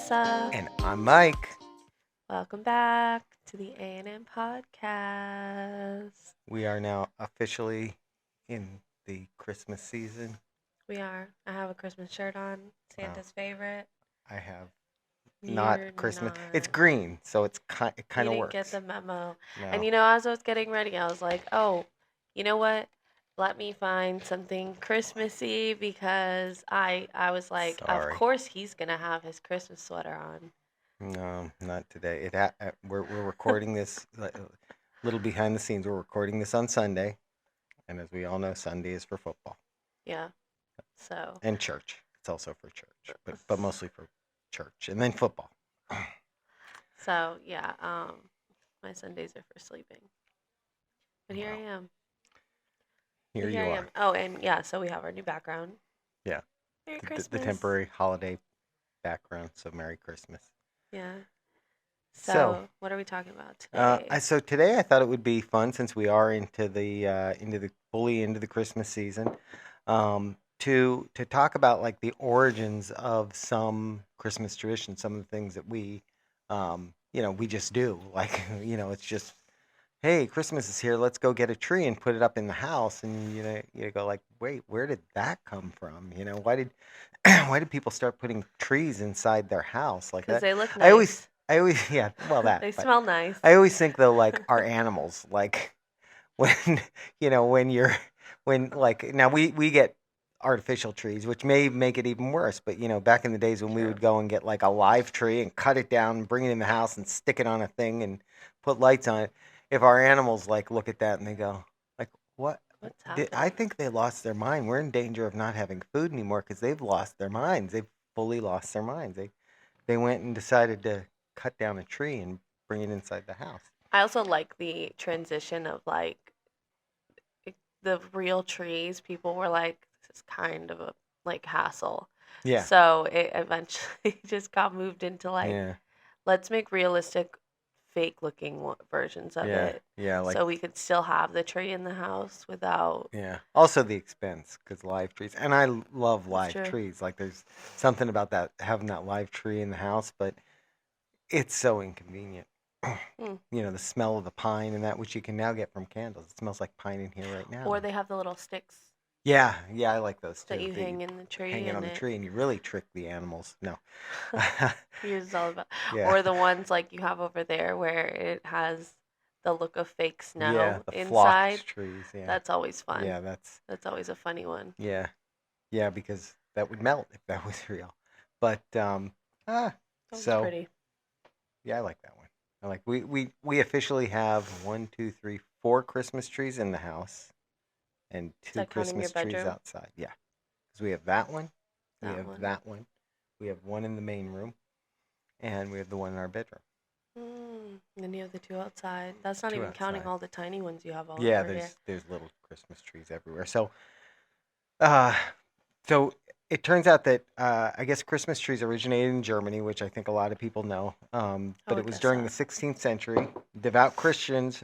Alyssa. And I'm Mike. Welcome back to the A&M podcast. We are now officially in the Christmas season. We are. I have a Christmas shirt on, Wow. Santa's favorite. I have You're not Christmas. not. It's green, so it kind You of didn't works. get the memo. No. And as I was getting ready, I was like, oh, you know what? Let me find something Christmassy because I was like, Sorry. of course he's going to have his Christmas sweater on. No, not today. We're recording this a little behind the scenes. We're recording this on Sunday, and as we all know, Sunday is for football. Yeah. So. And church. It's also for church, but mostly for church and then football. So yeah, my Sundays are for sleeping. But here Wow. I am. Here you I are. am. Oh, and yeah, so we have our new background. Yeah. Merry The Christmas. temporary holiday background, so Merry Christmas. Yeah. So, So what are we talking about today? So today I thought it would be fun since we are into the Christmas season, to talk about like the origins of some Christmas traditions, some of the things that we just do. Like it's just, hey, Christmas is here. Let's go get a tree and put it up in the house, and you go like, wait, where did that come from? Why did why did people start putting trees inside their house like Because that? they look nice. I always, yeah, well, that. They but smell nice. I always think though, like our animals, like when now we get artificial trees, which may make it even worse. But back in the days when we True. would go and get like a live tree and cut it down and bring it in the house and stick it on a thing and put lights on it. If our animals like look at that and they go like, what? What's happening? I think they lost their mind. We're in danger of not having food anymore because they've lost their minds. They've fully lost their minds. They went and decided to cut down a tree and bring it inside the house. I also like the transition of like the real trees. People were like, this is kind of a like hassle. Yeah. So it eventually just got moved into like, Yeah. let's make realistic, fake looking versions of it. Yeah. Like, so we could still have the tree in the house without. yeah. Also the expense, because live trees, and I love live true. trees. Like there's something about that, having that live tree in the house, but it's so inconvenient. The smell of the pine and that, which you can now get from candles. It smells like pine in here right now. Or they have the little sticks Yeah, I like those too. that you hang in the tree. Hang it on the tree, and you really trick the animals. No. Here's all about. Yeah. Or the ones like you have over there where it has the look of fake snow Yeah, the inside. flocked trees. Yeah. That's always fun. Yeah, that's always a funny one. Yeah, because that would melt if that was real. But That was so pretty. yeah, I like that one. I like we officially have 4 Christmas trees in the house, and 2 Christmas trees outside. Yeah, because we have that one, we have that one, we have one in the main room, and we have the one in our bedroom. And then you have the 2 outside. That's not even counting all the tiny ones you have all over here. There's little Christmas trees everywhere. So, so it turns out that I guess Christmas trees originated in Germany, which I think a lot of people know. But it was during the 16th century. Devout Christians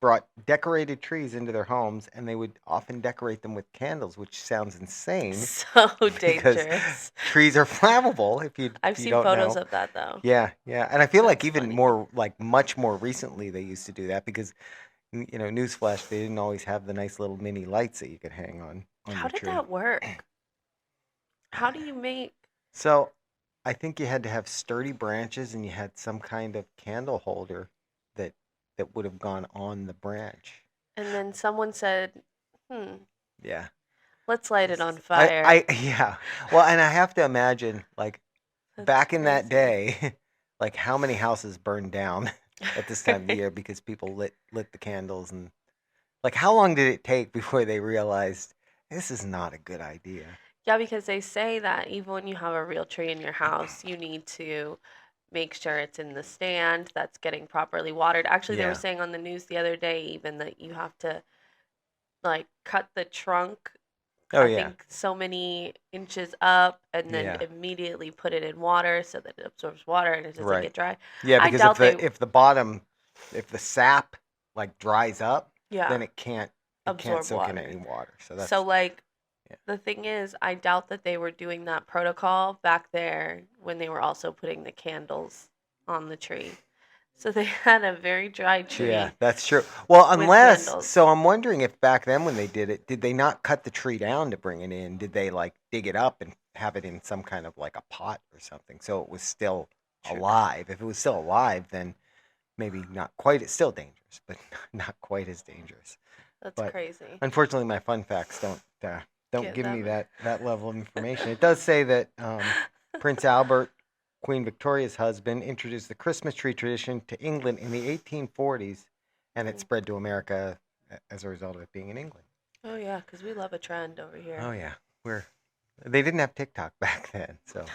brought decorated trees into their homes, and they would often decorate them with candles, which sounds insane. So dangerous. Trees are flammable. I've seen photos of that though. Yeah, and I feel like even more, like much more recently, they used to do that because, newsflash, they didn't always have the nice little mini lights that you could hang on. How did that work? How do you make? So, I think you had to have sturdy branches, and you had some kind of candle holder that would have gone on the branch. And then someone said, Yeah. Let's light it on fire. Yeah. Well, and I have to imagine, like, back in that day, like, how many houses burned down at this time of the year because people lit the candles, and, like, how long did it take before they realized this is not a good idea? Yeah, because they say that even when you have a real tree in your house, you need to make sure it's in the stand, that's getting properly watered. Actually, they were saying on the news the other day even that you have to, like, cut the trunk, I think so many inches up, and then immediately put it in water so that it absorbs water and it doesn't get dry. Yeah, because if the sap, like, dries up, then it can't soak in any water. So that's... So, like, The thing is, I doubt that they were doing that protocol back there when they were also putting the candles on the tree. So they had a very dry Yeah, tree that's true. Well, with unless, candles. so I'm wondering if back then when they did it, did they not cut the tree down to bring it in? Did they like dig it up and have it in some kind of like a pot or something so it was still True. alive? If it was still alive, then maybe not quite, it's still dangerous, but not quite as dangerous. That's But crazy. unfortunately, my fun facts don't Get give me that. that level of information. It does say that Prince Albert, Queen Victoria's husband, introduced the Christmas tree tradition to England in the 1840s, and it spread to America as a result of it being in England. Oh yeah, because we love a trend over here. Oh yeah, they didn't have TikTok back then, so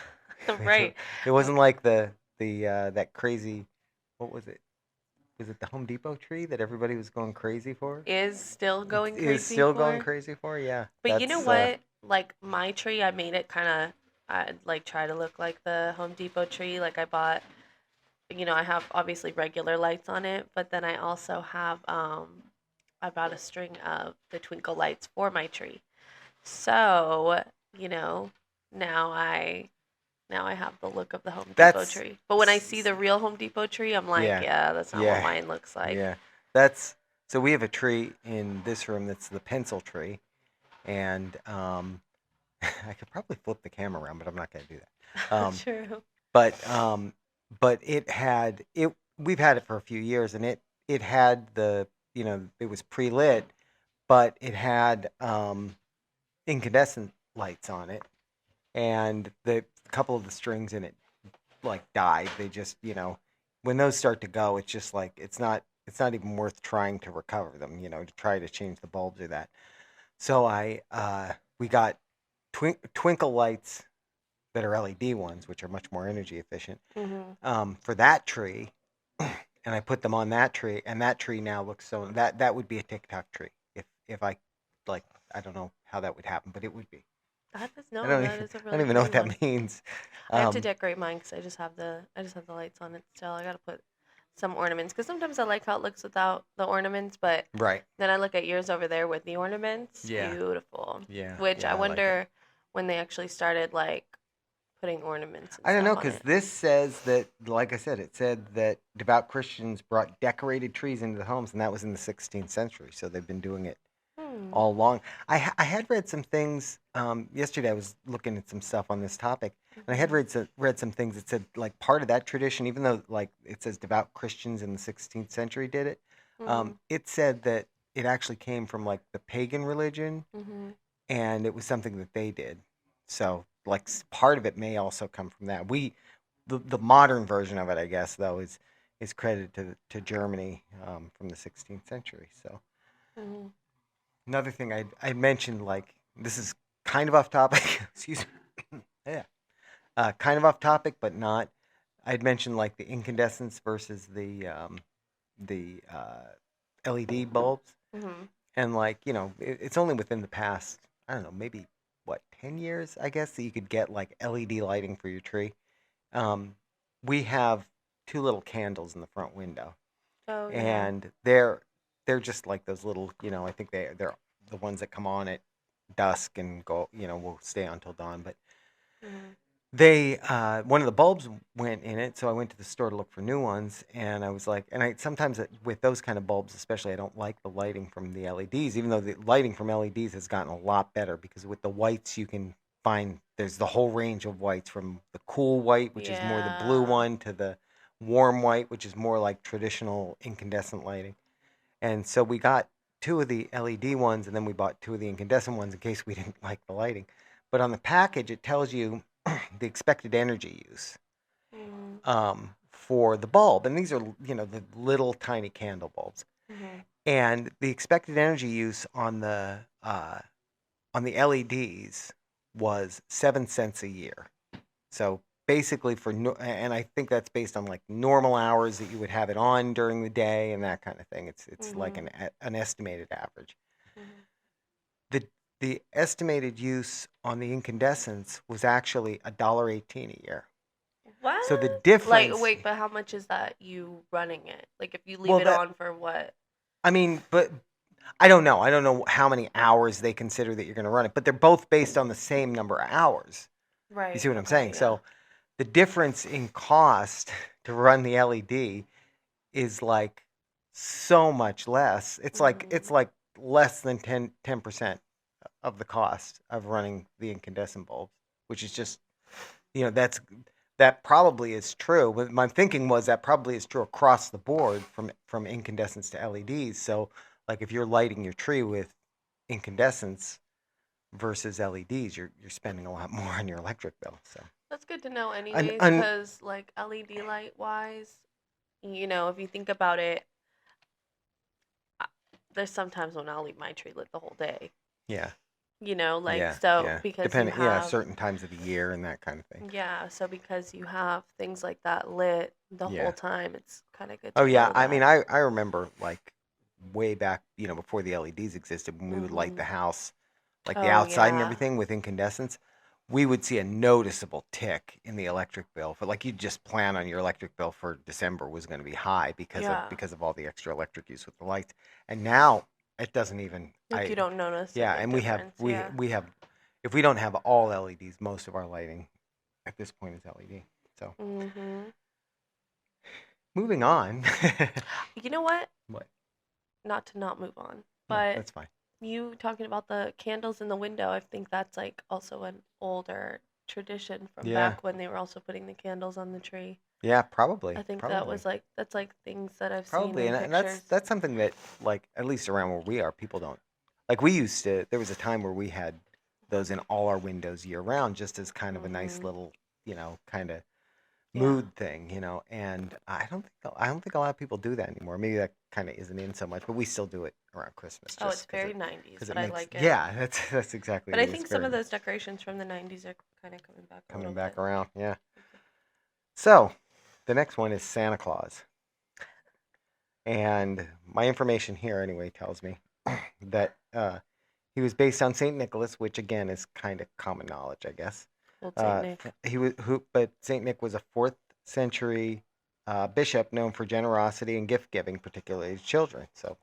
Right. it wasn't like the that crazy, what was it? Was it the Home Depot tree that everybody was going crazy for? Is still going Is crazy still going for. crazy for? Yeah, But you know that's what? Like my tree, I made it kind of, I like try to look like the Home Depot tree. Like I bought, I have obviously regular lights on it, but then I also have, I bought a string of the twinkle lights for my tree. So, you know, now I now I have the look of the Home Depot that's tree. But when I see the real Home Depot tree, I'm like, yeah, yeah, that's not what yeah, mine looks like. yeah. That's so we have a tree in this room that's the pencil tree, and I could probably flip the camera around, but I'm not going to do that. True. But but it had it. We've had it for a few years, and it had it was pre lit, but it had incandescent lights on it, and the couple of the strings in it like died. They just when those start to go, it's just like it's not even worth trying to recover them. To try to change the bulbs or that. So we got twinkle lights that are LED ones, which are much more energy efficient, for that tree, and I put them on that tree, and that tree now looks so that would be a TikTok tree if I like I don't know how that would happen, but it would be. That is I no, don't that even, is a I don't really even know pretty what that one. means. I have to Um, decorate mine because I just have the lights on it still. I gotta put some ornaments because sometimes I like how it looks without the ornaments, but right. then I look at yours over there with the ornaments. Yeah. Beautiful. Yeah. Which I Yeah. I like it. wonder when they actually started like putting ornaments and I don't know stuff on because it. this says that, like I said, it said that devout Christians brought decorated trees into the homes, and that was in the 16th century. So they've been doing it Hmm. all along. I had read some things yesterday. I was looking at some stuff on this topic, and I had Mhm. read some things that said like part of that tradition, even though like it says devout Christians in the 16th century did it. Mhm. It said that it actually came from like the pagan religion, Mhm. and it was something that they did. So like part of it may also come from that. The modern version of it, I guess, though, is credited to Germany from the 16th century. So Mhm. another thing I mentioned, like this is kind of off topic. Excuse me. Yeah, kind of off topic, but not. I'd mentioned like the incandescents versus the LED bulbs, Mhm. and like it's only within the past I don't know maybe what 10 years I guess that you could get like LED lighting for your tree. Um, we have two little candles in the front window, Oh yeah. and they're just like those little I think they're the ones that come on at dusk and go will stay on till dawn, but Mhm. they one of the bulbs went in it, so I went to the store to look for new ones, and I was like, and I sometimes with those kind of bulbs, especially, I don't like the lighting from the LEDs, even though the lighting from LEDs has gotten a lot better because with the whites you can find there's the whole range of whites from the cool white, which is more the blue Yeah. one, to the warm white, which is more like traditional incandescent lighting. And so we got two of the LED ones, and then we bought two of the incandescent ones in case we didn't like the lighting. But on the package, it tells you the expected energy use Mhm. for the bulb, and these are the little tiny candle bulbs, Mhm. and the expected energy use on the LEDs was 7 cents a year. So basically, and I think that's based on like normal hours that you would have it on during the day and that kind of thing. It's like Mhm. an estimated average. Mhm. The the estimated use on the incandescents was actually $1.18 a year. So the What? Like, difference, wait, but how much is that you running it? Like, if you leave well, it that on for what? I mean, but I don't know. I don't know how many hours they consider that you're going to run it, but they're both based on the same number of hours. You Right. see what I'm Okay. saying? Yeah. So the difference in cost to run the LED is like so much less. It's Mhm. like less than 10% of the cost of running the incandescent bulbs, which is just, that probably is true. But my thinking was that probably is true across the board from incandescents to LEDs. So like if you're lighting your tree with incandescents versus LEDs, you're spending a lot more on your electric bill. So That's good to know, un, anyways, un, because like LED light wise, if you think about it, uh, there's sometimes when I'll leave my tree lit the whole day. yeah, Like yeah, so yeah. because you Depending, yeah, have certain times of the year and that kind of thing. yeah, so because you have things like that lit the whole Yeah. time, it's kind of good Oh to yeah. know I mean, that. I remember like way back, before the LEDs existed, when we would light the Mhm. house, like the Oh outside and yeah. everything with incandescents, we would see a noticeable tick in the electric bill. But like you just plan on your electric bill for December was going to be high Yeah. because of all the extra electric use with the lights. And now it doesn't even Like you don't notice a yeah, big and difference. Yeah. we have if we don't have all LEDs, most of our lighting at this point is LED. So, Mhm. moving on. You know what? What? Not to not move on, No, but that's fine. you talking about the candles in the window, I think that's like also an older tradition from Yeah. back when they were also putting the candles on the tree. Yeah, I probably. think Probably. that's like things that I've seen Probably. in And pictures. that's something that, like, at least around where we are, people don't like. We used to there was a time where we had those in all our windows year round, just as kind of a nice Mhm. little, kind of Yeah. mood thing, and I don't think a lot of people do that anymore. Maybe that kind of isn't in so much, but we still do it around Christmas Oh, it's just very 90s, because it but I makes, like it. yeah, that's exactly But it. I It's think some of very those decorations from the 90s are kind of coming back a coming little back bit. around. Yeah. So, the next one is Santa Claus. And my information here anyway tells me that he was based on Saint Nicholas, which again is kind of common knowledge, I guess. Old Saint Nick. But Saint Nick was a fourth century bishop known for generosity and gift giving, particularly to children. So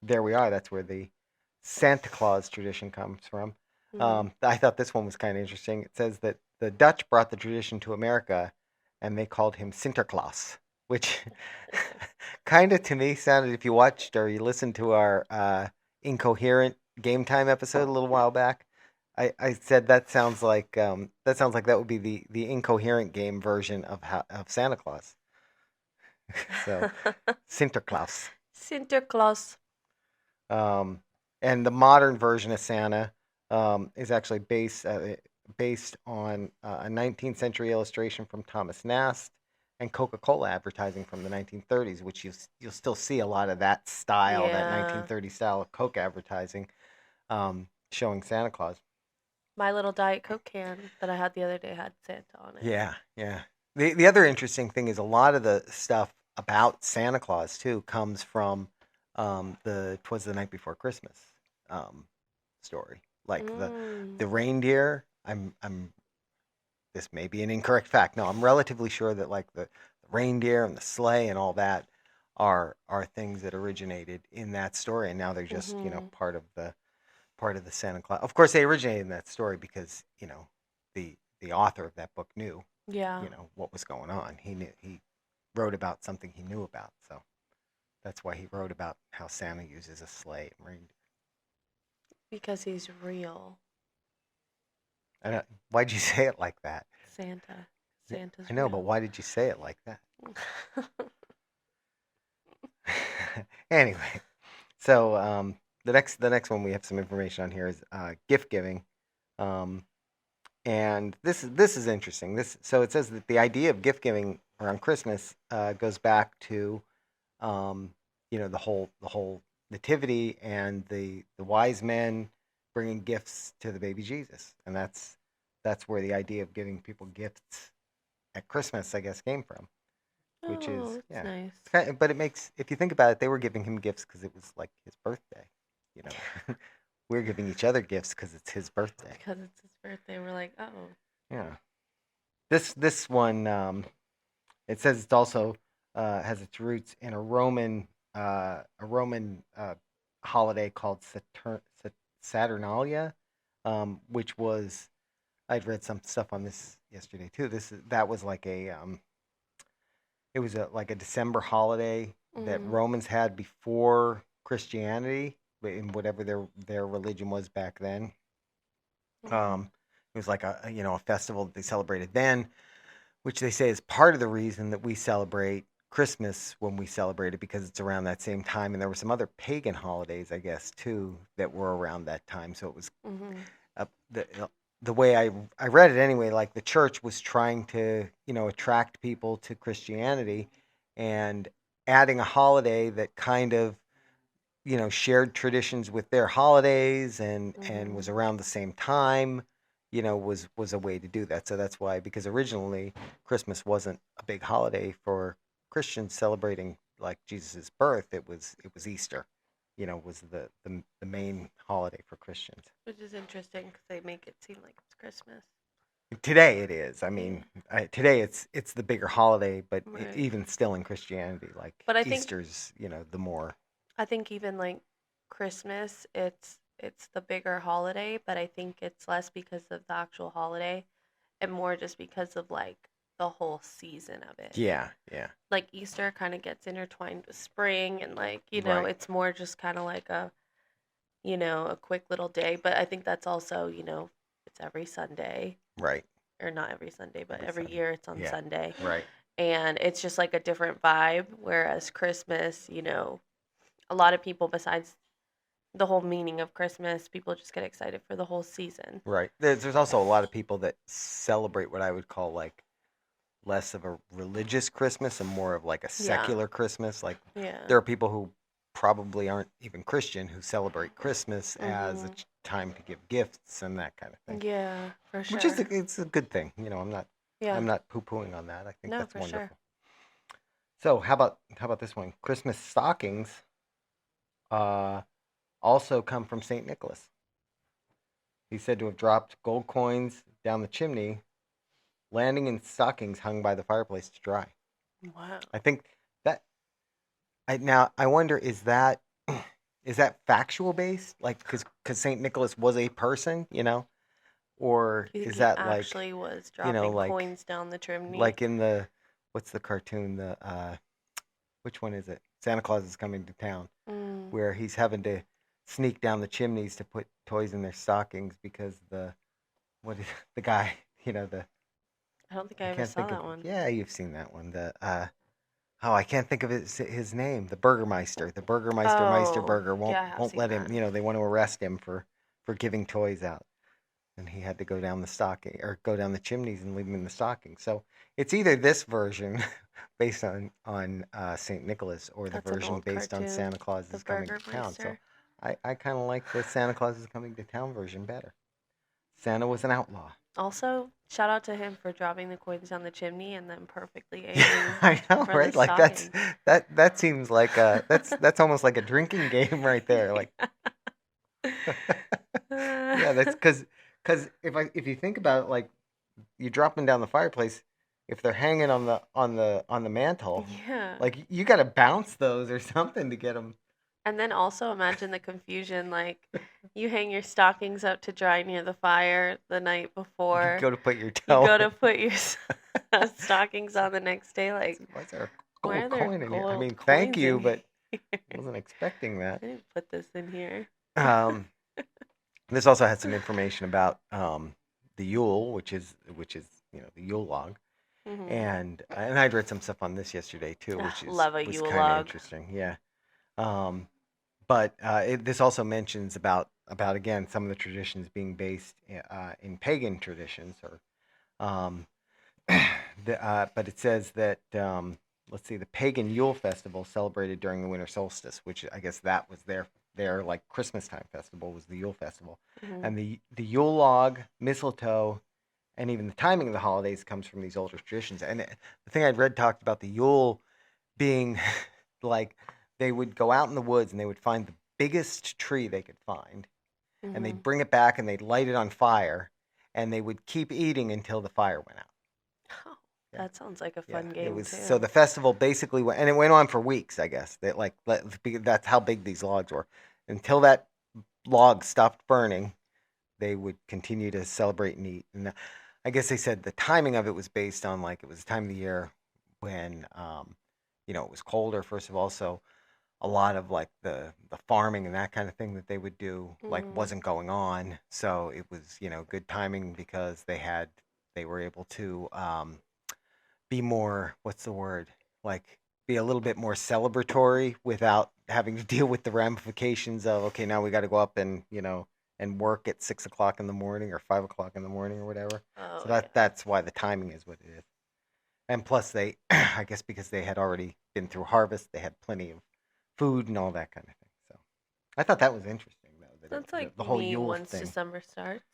there we are. That's where the Santa Claus tradition comes from. Mhm. I thought this one was kind of interesting. It says that the Dutch brought the tradition to America, and they called him Sinterklaas, which kind of to me sounded, if you watched or you listened to our incoherent game time episode a little while back, I said that sounds like that would be the incoherent game version of Santa Claus. So Sinterklaas. Sinterklaas. Um, and the modern version of Santa is actually based on a 19th century illustration from Thomas Nast and Coca-Cola advertising from the 1930s, which you'll still see a lot of that style, that Yeah. 1930s style of Coke advertising, showing Santa Claus. My little Diet Coke can that I had the other day had Santa on it. Yeah, yeah. The other interesting thing is a lot of the stuff about Santa Claus too comes from the "Twas the Night Before Christmas" um, story. Like Mm. the reindeer. I'm this may be an incorrect fact. No, I'm relatively sure that like the reindeer and the sleigh and all that are things that originated in that story, and now they're just Mhm. part of the Santa Claus. Of course, they originated in that story because the author of that book knew Yeah. what was going on. He wrote about something he knew about, so that's why he wrote about how Santa uses a sleigh and reindeer. Because he's real. Why'd you say it like that? Santa. Yeah, Santa's I know, but real. why did you say it like that? Anyway, so the next one we have some information on here is gift giving, um, and this is interesting. So it says that the idea of gift giving around Christmas goes back to um, the whole nativity and the wise men bringing gifts to the baby Jesus, and that's where the idea of giving people gifts at Christmas, I guess, came from. Which Oh, is, that's yeah, nice. but it makes, if you think about it, they were giving him gifts because it was like his birthday. You know, we're giving each other gifts because it's his birthday. Because it's his birthday, we're like, oh. Yeah. This one, it says it's also has its roots in a Roman holiday called Saturnalia, which was I'd read some stuff on this yesterday too. That was like it was like a December holiday that Mm-hmm. Romans had before Christianity, in whatever their religion was back then. Mm-hmm. It was like a festival that they celebrated then, which they say is part of the reason that we celebrate Christmas when we celebrate it, because it's around that same time. And there were some other pagan holidays, I guess, too, that were around that time. So it was Mm-hmm. uh, the the way I read it anyway. Like the church was trying to attract people to Christianity, and adding a holiday that kind of shared traditions with their holidays, and Mm-hmm. was around the same time, was a way to do that. So that's why, because originally Christmas wasn't a big holiday for Christians celebrating like Jesus's birth. It was Easter, was the main holiday for Christians. Which is interesting because they make it seem like it's Christmas. Today it is. I Yeah. mean, today it's the bigger holiday, but Right. even still in Christianity, like But Easter's, the more. I think even like Christmas, it's the bigger holiday, but I think it's less because of the actual holiday and more just because of like the whole season of it. Yeah, yeah, Like Easter kind of gets intertwined with spring and like, right, it's more just kind of like a quick little day, but I think that's also, it's every Sunday, right. or not every Sunday, but Every every Sunday. year it's on Yeah, Sunday. right. And it's just like a different vibe, whereas Christmas, a lot of people, besides the whole meaning of Christmas, people just get excited for the whole season. Right. There's also a lot of people that celebrate what I would call like less of a religious Christmas and more of like a Yeah. secular Christmas. Like Yeah. there are people who probably aren't even Christian who celebrate Christmas as a Mhm. time to give gifts and that kind of thing, Yeah, for which is sure. it's a good thing. I'm not Yeah. I'm not poo-pooing on that. I think No, that's for sure. wonderful. So how about this one? Christmas stockings uh, also come from Saint Nicholas. He's said to have dropped gold coins down the chimney, landing in stockings hung by the fireplace to dry. Wow. I think that I wonder, is that factual based, like because Saint Nicholas was a person, or Do you think is he that like actually was you know dropping like coins down the chimney? like in the what's the cartoon, the which one is it? Santa Claus is coming to town, Mm, where he's having to sneak down the chimneys to put toys in their stockings because what is the guy, the I don't think I I ever can't saw think of. that one. Yeah, you've seen that one. I can't think of his name. The Burgermeister. The Burgermeister Oh, Meisterburger won't yeah, I have won't seen let him. that. They want to arrest him for giving toys out, and he had to go down the stocking or go down the chimneys and leave them in the stocking. So it's either this version based on Saint Nicholas, or the That's an version old based on cartoon. Santa Claus The is coming to town. So Burgermeister. I kind of like the Santa Claus is coming to town version better. Santa was an outlaw. Also, shout out to him for dropping the coins down the chimney and then perfectly aiming I know, for the right? Like stockings. that seems like that's almost like a drinking game right there. Like, yeah, that's because if you think about it, like you drop them down the fireplace, if they're hanging on the mantle, Yeah. like you got to bounce those or something to get them. And then also imagine the confusion, like you hang your stockings up to dry near the fire the night You before. go to put your You toe go in. to put your stockings on the next day, like, Why is there a why gold are there coin in here? I gold mean, thank coins you, in but here? I wasn't expecting that. I didn't put this in here. Um, this also has some information about the Yule, which is the Yule log, Hmm. and I'd read some stuff on this yesterday too, which is Love a was Yule kind of log. interesting. Yeah. Um, but this also mentions about again some of the traditions being based in pagan traditions, or um, but it says that let's see, the pagan Yule festival celebrated during the winter solstice, which I guess that was their like Christmas time festival, was the Yule festival, Hmm. and the Yule log, mistletoe, and even the timing of the holidays comes from these older traditions. And the thing I'd read talked about the Yule being like they would go out in the woods and they would find the biggest tree they could find, and Hmm. they'd bring it back and they'd light it on fire, and they would keep eating until the fire went out. Oh, Yeah. that sounds like a Yeah, fun it game was so too. the festival basically went, and it went on for weeks, I guess. That like that's how big these logs were. until that log stopped burning, they would continue to celebrate and eat. And I guess they said the timing of it was based on like it was the time of the year when it was colder first of all, so a lot of like the farming and that kind of thing that they would do like Mm. wasn't going on, so it was good timing because they were able to be more, what's the word, like be a little bit more celebratory without having to deal with the ramifications of, okay, now we got to go up and and work at 6 o'clock in the morning or 5 o'clock in the morning or whatever. Oh So yeah. that's why the timing is what it is. And plus they I guess because they had already been through harvest, they had plenty of food and all that kind of thing. So I thought that was interesting though, that That's like the whole me Yule once thing. December starts.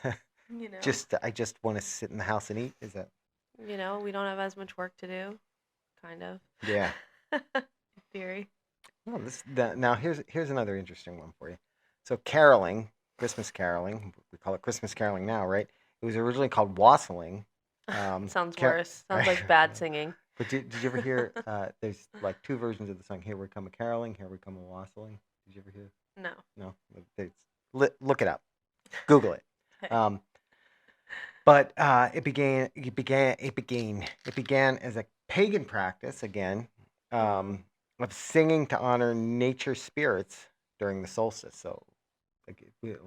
You know. Just I just want to sit in the house and eat. Is that? We don't have as much work to do, kind of. Yeah. In theory. Well, now here's another interesting one for you. So caroling, Christmas caroling, we call it Christmas caroling now, right? It was originally called wassailing. Sounds car- worse. Sounds like bad singing. But did you ever hear? There's like two versions of the song. Here we come a caroling. Here we come a wassailing. Did you ever hear? No. No. Look it up. Google it. Okay. But it began as a pagan practice again, of singing to honor nature spirits during the solstice. So,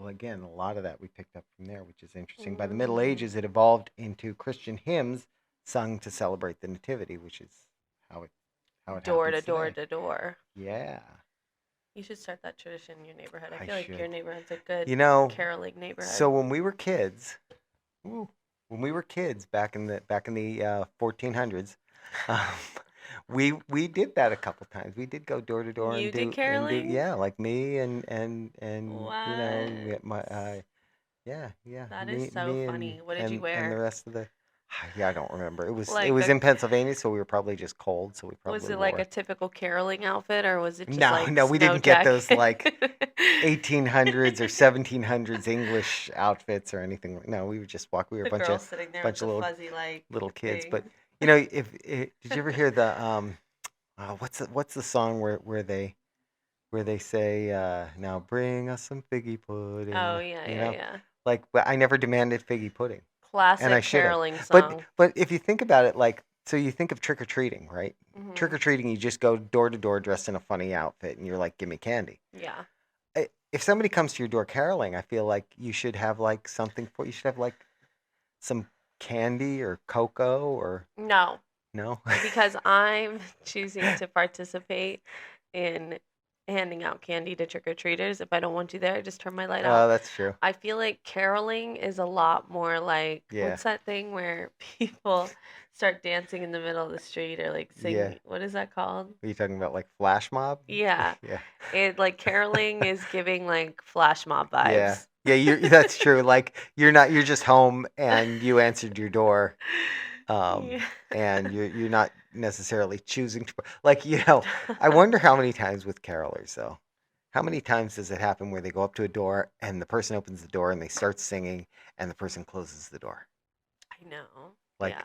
again, a lot of that we picked up from there, which is interesting. By the Middle Ages, it evolved into Christian hymns sung to celebrate the Nativity, which is how it Door to happens door today. to door. Yeah. You should start that tradition in your neighborhood. I I feel like should. your neighborhood's a good caroling neighborhood. So when we were kids, back in the 1400s, we did that a couple times. We did go door to door You and did caroling? yeah, like me and What? my yeah. That me, is so me funny. What did you and the wear? rest of the yeah, I don't remember. It was Like in Pennsylvania, so we were probably just cold, so we was probably it like wore. a typical caroling outfit, or was it just No, like no, we snow didn't get those jacket? like 1800s or 1700s English outfits or anything. No, we would just walk. We were The a girl sitting there with bunch of the fuzzy like little kids. thing. But if did you ever hear the what's the song where they say now bring us some figgy pudding? Oh yeah, yeah. Like, but I never demanded figgy pudding, and I Classic should have. caroling song. But if you think about it, like, so you think of trick or treating, right? Mhm. Trick or treating, you just go door to door dressed in a funny outfit, and you're like, give me candy. Yeah. If somebody comes to your door caroling, I feel like you should have like something you should have like some candy or cocoa or No, no. because I'm choosing to participate in handing out candy to trick or treaters. If I don't want you there, I just turn my light Oh, off. that's true. I feel like caroling is a lot more like Yeah. what's that thing where people start dancing in the middle of the street or like singing? Yeah. What is that called? Are you talking about like flash mob? Yeah. Yeah. It like caroling is giving like flash mob vibes. Yeah. Yeah, that's true. Like you're just home and you answered your door. Yeah. And you're not necessarily choosing to, like, I wonder how many times with carolers though. How many times does it happen where they go up to a door and the person opens the door and they start singing and the person closes the door? I know. Like, Yeah.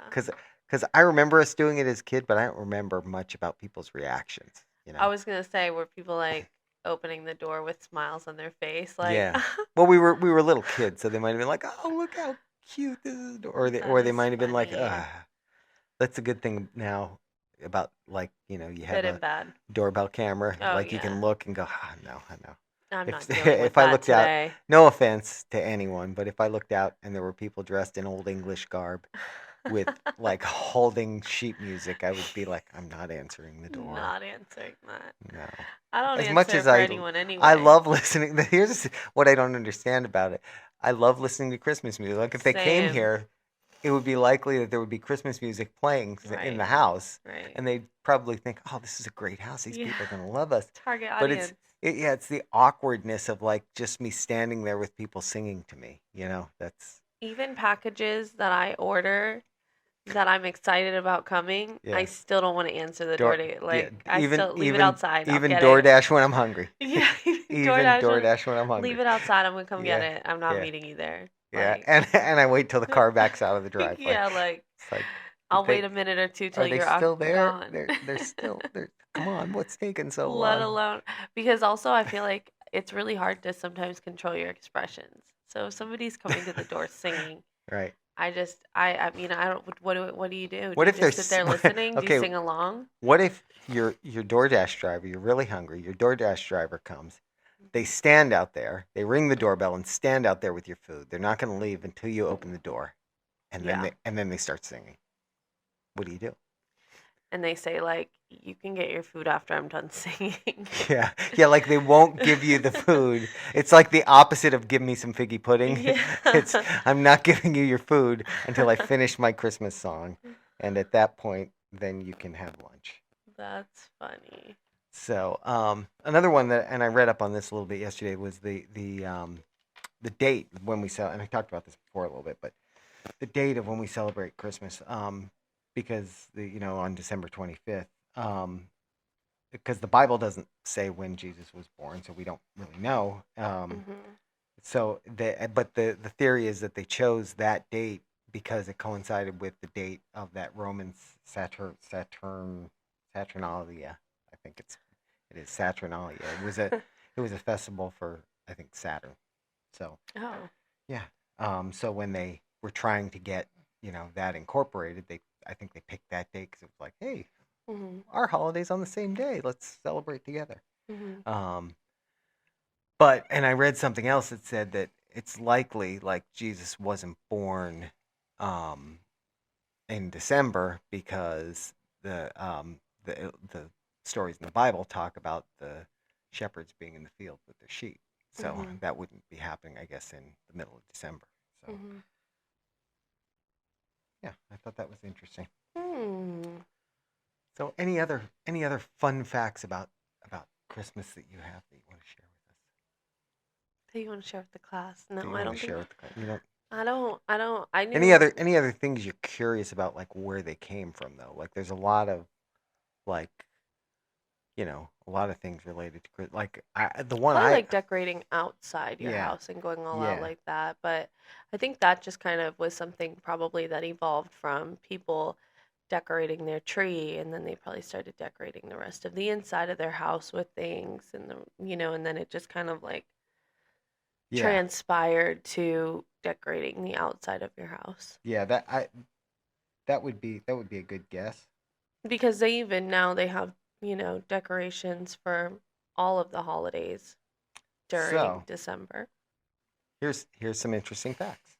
because I remember us doing it as a kid, but I don't remember much about people's reactions. I was gonna say, were people like opening the door with smiles on their face? Like, Yeah. Well, we were little kids, so they might have been like, "Oh, look how cute this is," or That they is might have been like, funny. That's a good thing now about, like, you have good and a bad. doorbell camera, Oh, like you yeah. can look and go, no, I know. I'm If not dealing with if I that looked out, today. no offense to anyone, but if I looked out and there were people dressed in old English garb with like holding sheet music, I would be like, I'm not answering the door. Not answering that. No. I don't As answer much as for I- anyone anyway. I love listening. Here's what I don't understand about it. I love listening to Christmas music. Like if they came Same. here, it would be likely that there would be Christmas music playing in Right. the house, Right. and they'd probably think, "Oh, this is a great house. These people are gonna love us." Target But audience. it's the awkwardness of like just me standing there with people singing to me. That's Even packages that I order that I'm excited about coming, Yeah. I still don't want to answer the Door- door to yeah, I even- still leave it even- outside. I'll even get it. DoorDash when I'm hungry. Yeah, Even DoorDash. DoorDash when I'm hungry. Leave it outside. I'm gonna come get Yeah, it. I'm not yeah. meeting you there. Yeah, Like, and I wait till the car backs out of the driveway. yeah, like It's like, I'll wait a minute or two till Are they you're still there? gone. They're still there. Come on, what's taking so Let long? alone, because also I feel like it's really hard to sometimes control your expressions. So if somebody's coming to the door singing, Right. I mean, I don't, what do you do? What Do you if they're just sit there listening? Do you okay? sing along? What if your DoorDash driver? You're really hungry. Your DoorDash driver comes. They stand out there. They ring the doorbell and stand out there with your food. They're not going to leave until you open the door, and Yeah. then they start singing. What do you do? And they say, like, you can get your food after I'm done singing. Yeah, like they won't give you the food. It's like the opposite of give me some figgy pudding. Yeah. It's I'm not giving you your food until I finish my Christmas song, and at that point, then you can have lunch. That's funny. So another one that, and I read up on this a little bit yesterday, was the date when we and I talked about this before a little bit, but the date of when we celebrate Christmas, because on December 25th, because the Bible doesn't say when Jesus was born, so we don't really know. So but the theory is that they chose that date because it coincided with the date of that Roman Saturnalia. I think it is Saturnalia. It was a festival for, I think, Saturn. So yeah. So when they were trying to get that incorporated, I think they picked that date because it was like, hey, our holiday's on the same day. Let's celebrate together. But and I read something else that said that it's likely like Jesus wasn't born in December because the stories in the Bible talk about the shepherds being in the field with their sheep. So that wouldn't be happening, I guess, in the middle of December. So yeah, I thought that was interesting. So any other fun facts about Christmas that you have that you want to share with us? That you want to share with the class? No, I don't share with the class. You don't. I don't. I knew. Any other things you're curious about, like where they came from, though? Like there's a lot of like, a lot of things related to like the one I like decorating outside your house and going all out like that. But I think that just kind of was something probably that evolved from people decorating their tree, and then they probably started decorating the rest of the inside of their house with things, and and then it just kind of like transpired to decorating the outside of your house. Yeah, that would be a good guess. Because they even now they have, decorations for all of the holidays during December. Here's some interesting facts.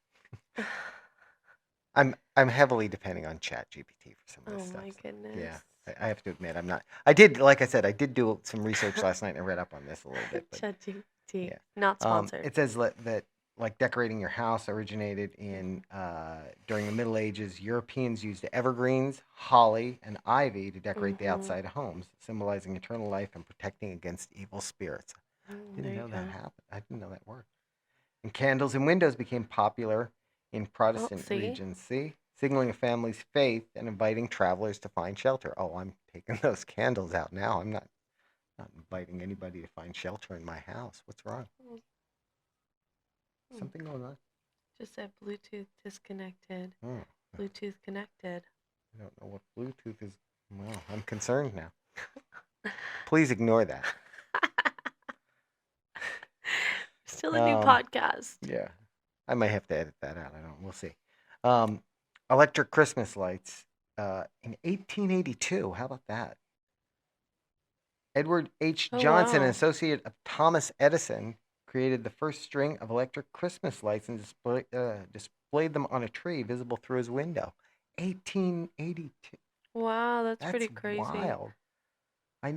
I'm heavily depending on ChatGPT for some of this stuff. Oh my goodness. Yeah. I have to admit, I'm not. I did, like I said, I did do some research last night and I read up on this a little bit. ChatGPT, not sponsored. It says that like decorating your house originated in during the Middle Ages. Europeans used evergreens, holly, and ivy to decorate the outside of homes, symbolizing eternal life and protecting against evil spirits. I didn't know that happened. I didn't know that worked. And candles and windows became popular in Protestant regions. See? Signaling a family's faith and inviting travelers to find shelter. Oh, I'm taking those candles out now. I'm not inviting anybody to find shelter in my house. What's wrong? Something going on? Just said Bluetooth disconnected. Bluetooth connected. I don't know what Bluetooth is. Well, I'm concerned now. Please ignore that. Still a new podcast. Yeah. I might have to edit that out. I don't know. We'll see. Electric Christmas lights in 1882. How about that? Edward H. Johnson, an associate of Thomas Edison, created the first string of electric Christmas lights and displayed them on a tree visible through his window. 1882. Wow, that's pretty crazy. Wild.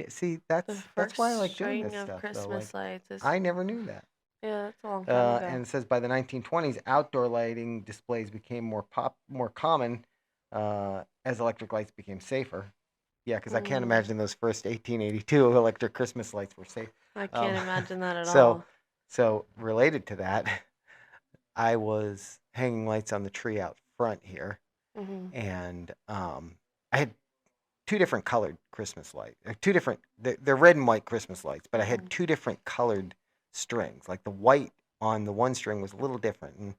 See, that's why I like doing this stuff. Christmas lights I never knew that. Yeah, that's a long time ago. And it says by the 1920s, outdoor lighting displays became more common as electric lights became safer. Yeah, because I can't imagine those first 1882 electric Christmas lights were safe. I can't imagine that at all. So related to that, I was hanging lights on the tree out front here, and I had two different colored Christmas lights. They're red and white Christmas lights, but I had two different colored strings. Like the white on the one string was a little different, and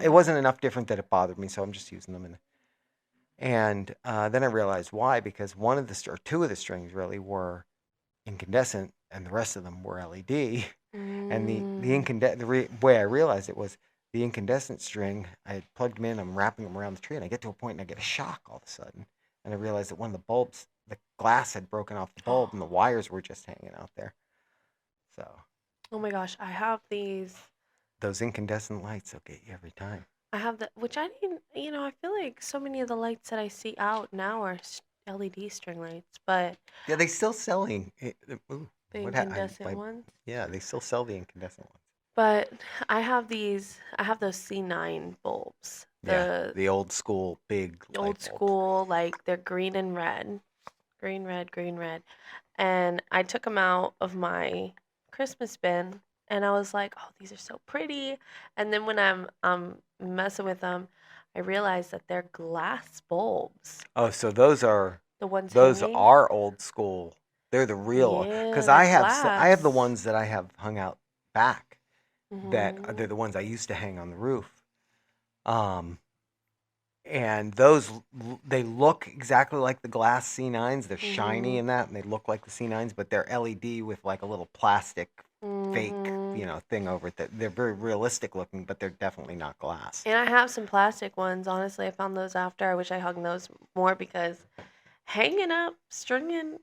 it wasn't enough different that it bothered me, so I'm just using them. And then I realized why, because one of or two of the strings really were incandescent, and the rest of them were LED. And the way I realized it was the incandescent string. I had plugged them in. I'm wrapping them around the tree, and I get to a point, and I get a shock all of a sudden, and I realized that one of the bulbs, the glass had broken off the bulb, and the wires were just hanging out there. So. Oh my gosh, I have these. Those incandescent lights will get you every time. I have the, which I didn't, I feel like so many of the lights that I see out now are LED string lights, but Yeah, they still selling. the incandescent ones. Yeah, they still sell the incandescent ones. But I have those C9 bulbs. The old school big old school, like they're green and red. Green, red, green, red. And I took them out of my Christmas bin and I was like, oh, these are so pretty. And then when I'm messing with them, I realized that they're glass bulbs. Oh, so those are the ones hanging? Are old school. They're the real, because I have the ones that I have hung out back. That they're the ones I used to hang on the roof. And those, they look exactly like the glass C9s. They're shiny in that, and they look like the C9s, but they're LED with like a little plastic fake, thing over it. They're very realistic looking, but they're definitely not glass. And I have some plastic ones. Honestly, I found those after. I wish I hung those more, because hanging up, stringing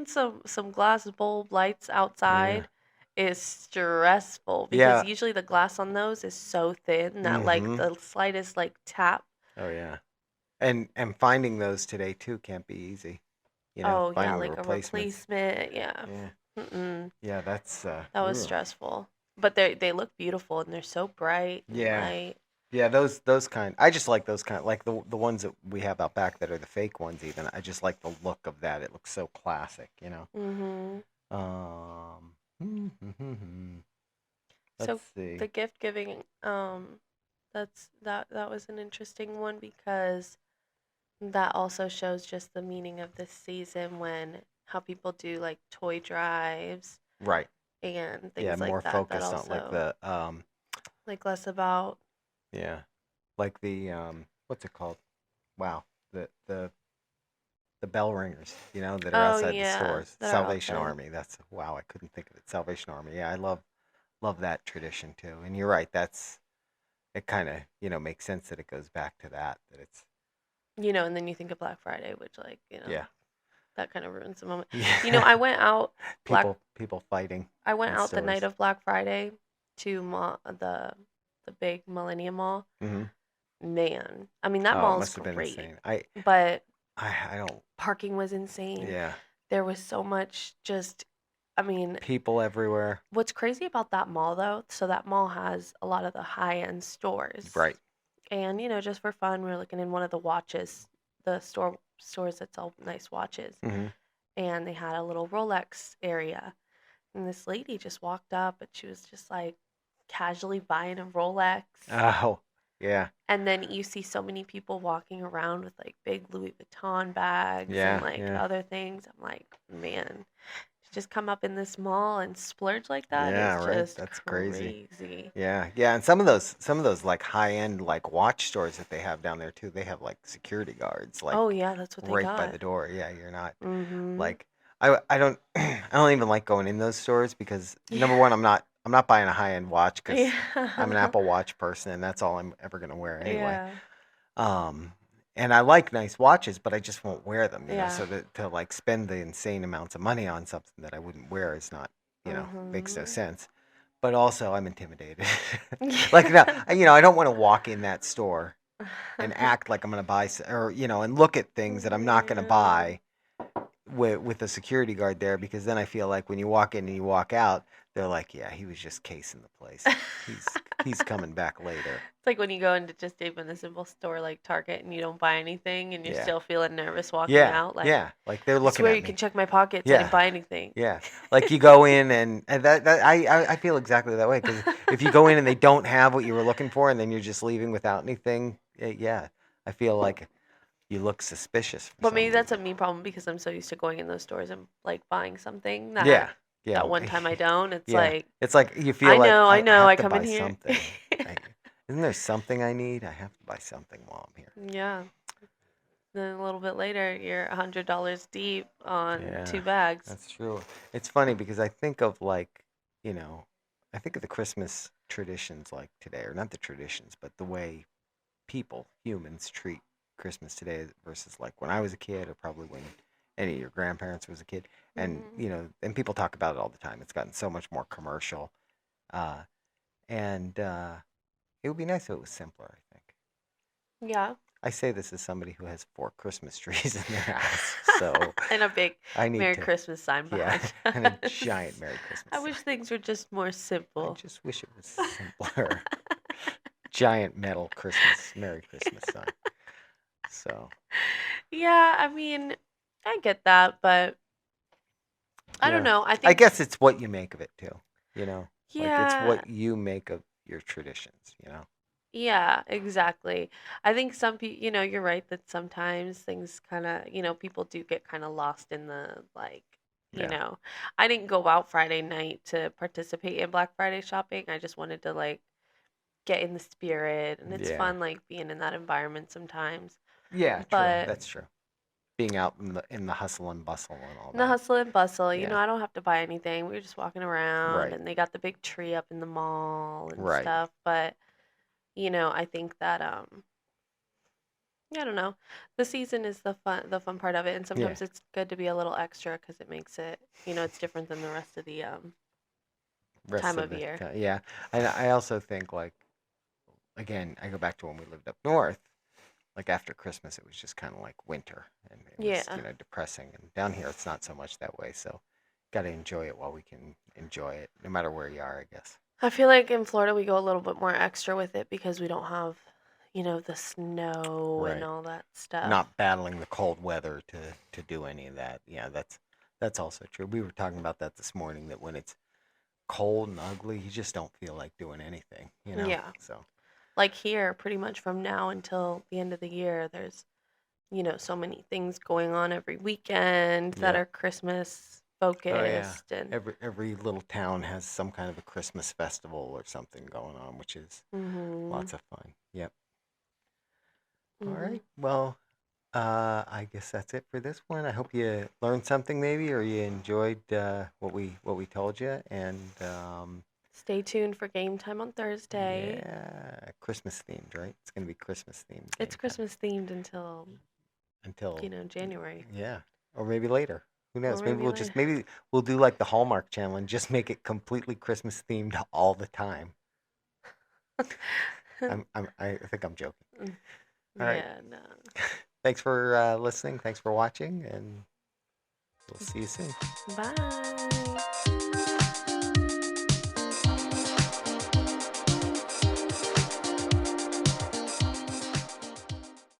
some glass bulb lights outside is stressful, because usually the glass on those is so thin that like the slightest like tap. Oh yeah, and finding those today too can't be easy. Finding like a replacement. Yeah. Yeah, that's that was stressful. But they look beautiful, and they're so bright. Yeah. Yeah, those kind. I just like those kind, like the ones that we have out back that are the fake ones. Even I just like the look of that. It looks so classic, Let's see. The gift giving, that was an interesting one, because that also shows just the meaning of this season, when how people do like toy drives, right, and things like more that. Focused that also, on like the like less about like the what's it called? Wow, the bell ringers, that are outside the stores. Salvation Army. That's wow. I couldn't think of it. Salvation Army. Yeah, I love that tradition too. And you're right. It kind of makes sense that it goes back to that it's and then you think of Black Friday, which that kind of ruins the moment. Yeah. I went out people fighting. I went out the night of Black Friday to the big Millennium Mall. Man, I mean that mall is great. Insane. But I don't. Parking was insane. Yeah. There was so much people everywhere. What's crazy about that mall though? So that mall has a lot of the high-end stores. Right. And just for fun, we were looking in one of the watches, the stores that sell nice watches. And they had a little Rolex area. And this lady just walked up, and she was just like casually buying a Rolex. Oh, yeah. And then you see so many people walking around with like big Louis Vuitton bags and other things. I'm like, man, to just come up in this mall and splurge like that is just that's crazy. Yeah. And some of those like high end like watch stores that they have down there too, they have like security guards like that's what they got. Right by the door. Yeah, you're not like I don't even like going in those stores, because number one, I'm not buying a high-end watch, because I'm an Apple Watch person, and that's all I'm ever going to wear anyway. And I like nice watches, but I just won't wear them, so to like spend the insane amounts of money on something that I wouldn't wear is not, makes no sense. But also I'm intimidated. Like, no, I don't want to walk in that store and act like I'm going to buy, or, and look at things that I'm not going to buy with a security guard there, because then I feel like when you walk in and you walk out, they're like, yeah, he was just casing the place. He's coming back later. It's like when you go into just even a simple store like Target and you don't buy anything, and you're still feeling nervous walking out. Like, like they're looking at me. You can check my pockets. I didn't buy anything. Yeah, like you go in and that I feel exactly that way, because if you go in and they don't have what you were looking for, and then you're just leaving without anything, I feel like you look suspicious. But maybe that's a me problem, because I'm so used to going in those stores and like buying something that that one time I don't. It's like you feel I know. I come in here. Something. Isn't there something I need? I have to buy something while I'm here. Yeah. Then a little bit later, you're $100 deep on Yeah, 2 bags. that's true. It's funny because I think of like, I think of the Christmas traditions like today, or not the traditions, but the way people, humans, treat Christmas today versus like when I was a kid, or probably when any of your grandparents was a kid. And Hmm. and people talk about it all the time. It's gotten so much more commercial, uh, and it would be nice if it was simpler, I think. Yeah. I say this as somebody who has 4 Christmas trees in their house, so And a big I need Merry to, Christmas sign yeah, behind and a us. giant Merry Christmas I sign. wish things were just more I simple. just wish it was simpler. Giant metal Merry Christmas sign. So, Yeah, I mean, I get that, but I don't yeah. know. I I think, guess it's what you make of it too, you know? Like it's yeah, what you make of your traditions. yeah, exactly. I think some people, you're right that sometimes things kind of, people do get kind of lost in the like, you Yeah. know, I didn't go out Friday night to participate in Black Friday shopping. I just wanted to like get in the spirit, and it's Yeah. fun like being in that environment sometimes. Yeah, true. But That's true. Being out in the hustle and bustle and all in the that. hustle and bustle, Yeah. I don't have to buy anything. We were just walking around, Right. and they got the big tree up in the mall and Right. stuff. But, I think that yeah, I don't know. The season is the fun part of it, and Yeah. sometimes it's good to be a little extra because it makes it, it's different than the rest of the Rest time of of the year. time. Yeah. And I also think like again, I go back to when we lived up north. Like after Christmas, it was just kind of like winter, and it was Yeah. depressing. And down here, it's not so much that way. So, got to enjoy it while we can enjoy it, no matter where you are, I guess. I feel like in Florida we go a little bit more extra with it because we don't have, the snow and Right. all that stuff. Not battling the cold weather to do any of that. Yeah, that's also true. We were talking about that this morning. That when it's cold and ugly, you just don't feel like doing anything. Yeah. So Like here, pretty much from now until the end of the year, there's, so many things going on every weekend that yeah. are Christmas Oh yeah. focused and Every little town has some kind of a Christmas festival or something going on, which is mhm. lots of fun. Yep. All Mhm. right. Well, I guess that's it for this one. I hope you learned something maybe, or you enjoyed what we told you. And Stay tuned for game time on Thursday. yeah, Christmas themed, right? It's gonna be Christmas themed It's game time Christmas themed until, until January. yeah, or maybe later. Who Or knows? Maybe maybe we'll later. just maybe we'll do like the Hallmark Channel and just make it completely Christmas themed all the time. I think I'm joking. All right. Yeah, no. Thanks for listening. Thanks for watching, and we'll see you soon. Bye.